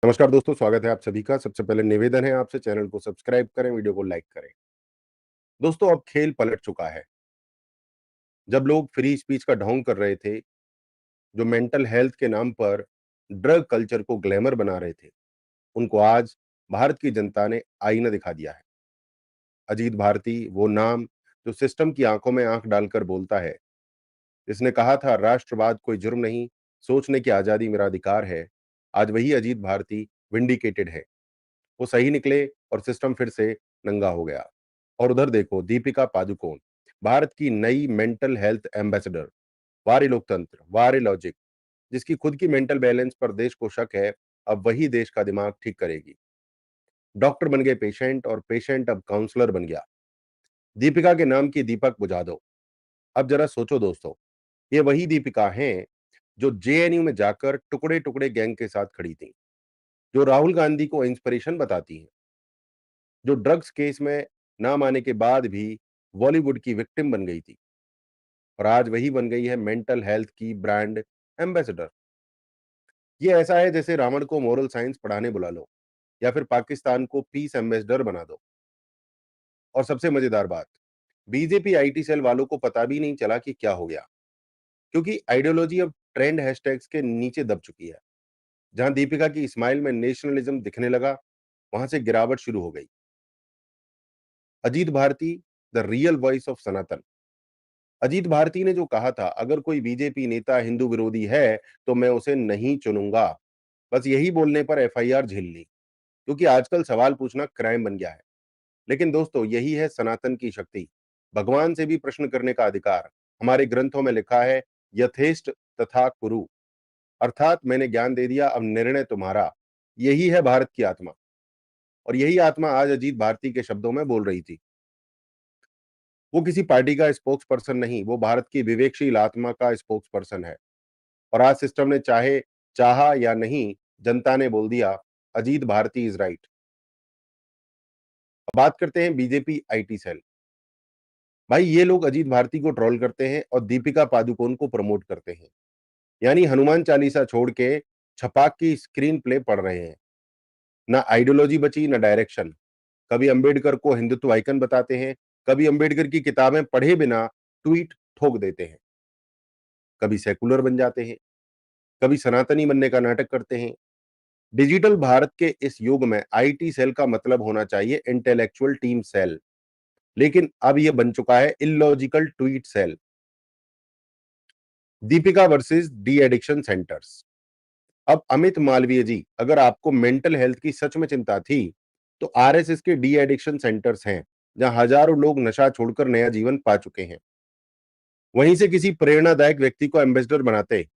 नमस्कार दोस्तों, स्वागत है आप सभी का। सबसे पहले निवेदन है आपसे, चैनल को सब्सक्राइब करें, वीडियो को लाइक करें। दोस्तों, अब खेल पलट चुका है। जब लोग फ्री स्पीच का ढोंग कर रहे थे, जो मेंटल हेल्थ के नाम पर ड्रग कल्चर को ग्लैमर बना रहे थे, उनको आज भारत की जनता ने आईना दिखा दिया है। अजीत भारती, वो नाम जो सिस्टम की आंखों में आंख डालकर बोलता है, जिसने कहा था राष्ट्रवाद कोई जुर्म नहीं, सोचने की आजादी मेरा अधिकार है। आज वही अजीत भारती विंडिकेटेड है। वो सही निकले और सिस्टम फिर से नंगा हो गया। और उधर देखो, दीपिका पादुकोण, भारत की नई मेंटल हेल्थ एम्बेसडर। वारे लोकतंत्र, वारे लॉजिक। जिसकी खुद की मेंटल बैलेंस पर देश को शक है, अब वही देश का दिमाग ठीक करेगी। डॉक्टर बन गए पेशेंट और पेशेंट अब काउंसलर बन गया। दीपिका के नाम की दीपक बुझा दो। अब जरा सोचो दोस्तों, ये वही दीपिका हैं जो जेएनयू में जाकर टुकड़े टुकड़े गैंग के साथ खड़ी थी, जो राहुल गांधी को इंस्पिरेशन बताती हैं, जो ड्रग्स केस में नाम आने के बाद भी बॉलीवुड की विक्टिम बन गई थी, और आज वही बन गई है मेंटल हेल्थ की ब्रांड एम्बेसडर। ये ऐसा है जैसे रावण को मोरल साइंस पढ़ाने बुला लो, या फिर पाकिस्तान को पीस एम्बेसडर बना दो। और सबसे मजेदार बात, बीजेपी आईटी सेल वालों को पता भी नहीं चला कि क्या हो गया, क्योंकि आइडियोलॉजी अब ट्रेंड हैशटैग्स के नीचे दब चुकी है। जहां दीपिका की स्माइल में नेशनलिज्म दिखने लगा, वहां से गिरावट शुरू हो गई। Ajit Bharti, the real voice of Sanatan. Ajit Bharti ने जो कहा था, अगर कोई बीजेपी नेता हिंदू विरोधी है तो मैं उसे नहीं चुनूंगा, बस यही बोलने पर एफआईआर झेल ली, क्योंकि आजकल सवाल पूछना क्राइम बन गया है। लेकिन दोस्तों, यही है सनातन की शक्ति, भगवान से भी प्रश्न करने का अधिकार। हमारे ग्रंथों में लिखा है, यथेष्ट तथा कुरु, अर्थात मैंने ज्ञान दे दिया, अब निर्णय तुम्हारा। यही है भारत की आत्मा, और यही आत्मा आज अजीत भारती के शब्दों में बोल रही थी। वो किसी पार्टी का स्पोक्स पर्सन नहीं, वो भारत की विवेकशील आत्मा का स्पोक्स पर्सन है। और आज सिस्टम ने चाहा या नहीं, जनता ने बोल दिया, अजीत भारती इज राइट। अब बात करते हैं बीजेपी आईटी सेल। भाई, ये लोग अजीत भारती को ट्रोल करते हैं और दीपिका पादुकोण को प्रमोट करते हैं। यानी हनुमान चालीसा छोड़ के छपाक की स्क्रीन प्ले पढ़ रहे हैं। ना आइडियोलॉजी बची, ना डायरेक्शन। कभी अंबेडकर को हिंदुत्व आइकन बताते हैं, कभी अंबेडकर की किताबें पढ़े बिना ट्वीट ठोक देते हैं, कभी सेकुलर बन जाते हैं, कभी सनातनी बनने का नाटक करते हैं। डिजिटल भारत के इस युग में आईटी सेल का मतलब होना चाहिए इंटेलेक्चुअल टीम सेल, लेकिन अब यह बन चुका है illogical tweet cell. Deepika versus deaddiction centres. अब अमित मालवीय जी, अगर आपको मेंटल हेल्थ की सच में चिंता थी, तो आरएसएस के डी एडिक्शन सेंटर्स हैं, जहां हजारों लोग नशा छोड़कर नया जीवन पा चुके हैं। वहीं से किसी प्रेरणादायक व्यक्ति को एम्बेसडर बनाते,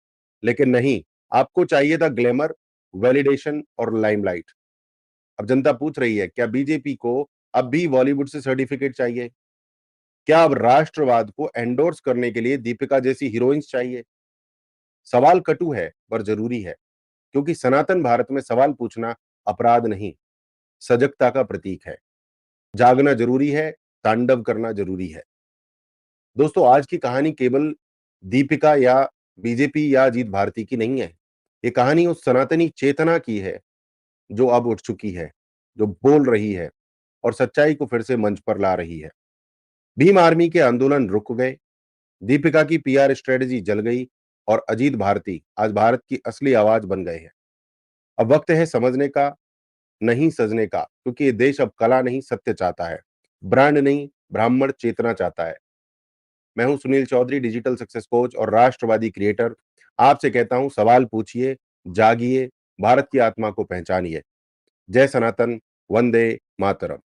लेकिन नहीं, आपको चाहिए था ग्लैमर, वैलिडेशन और लाइमलाइट। अब जनता पूछ रही है, क्या बीजेपी को अब भी बॉलीवुड से सर्टिफिकेट चाहिए? क्या अब राष्ट्रवाद को एंडोर्स करने के लिए दीपिका जैसी हीरोइंस चाहिए? सवाल कटु है पर जरूरी है, क्योंकि सनातन भारत में सवाल पूछना अपराध नहीं, सजगता का प्रतीक है। जागना जरूरी है, तांडव करना जरूरी है। दोस्तों, आज की कहानी केवल दीपिका या बीजेपी या अजीत भारती की नहीं है। ये कहानी उस सनातनी चेतना की है, जो अब उठ चुकी है, जो बोल रही है और सच्चाई को फिर से मंच पर ला रही है। भीम आर्मी के आंदोलन रुक गए, दीपिका की पीआर स्ट्रेटजी जल गई, और अजीत भारती आज भारत की असली आवाज बन गए हैं। अब वक्त है समझने का, नहीं सजने का, क्योंकि ये देश अब कला नहीं, सत्य चाहता है। ब्रांड नहीं, ब्राह्मण चेतना चाहता है। मैं हूं Sunil Chaudhary, digital success coach और राष्ट्रवादी क्रिएटर। आपसे कहता हूं, सवाल पूछिए, जागिए, भारत की आत्मा को पहचानिए। जय सनातन, वंदे मातरम।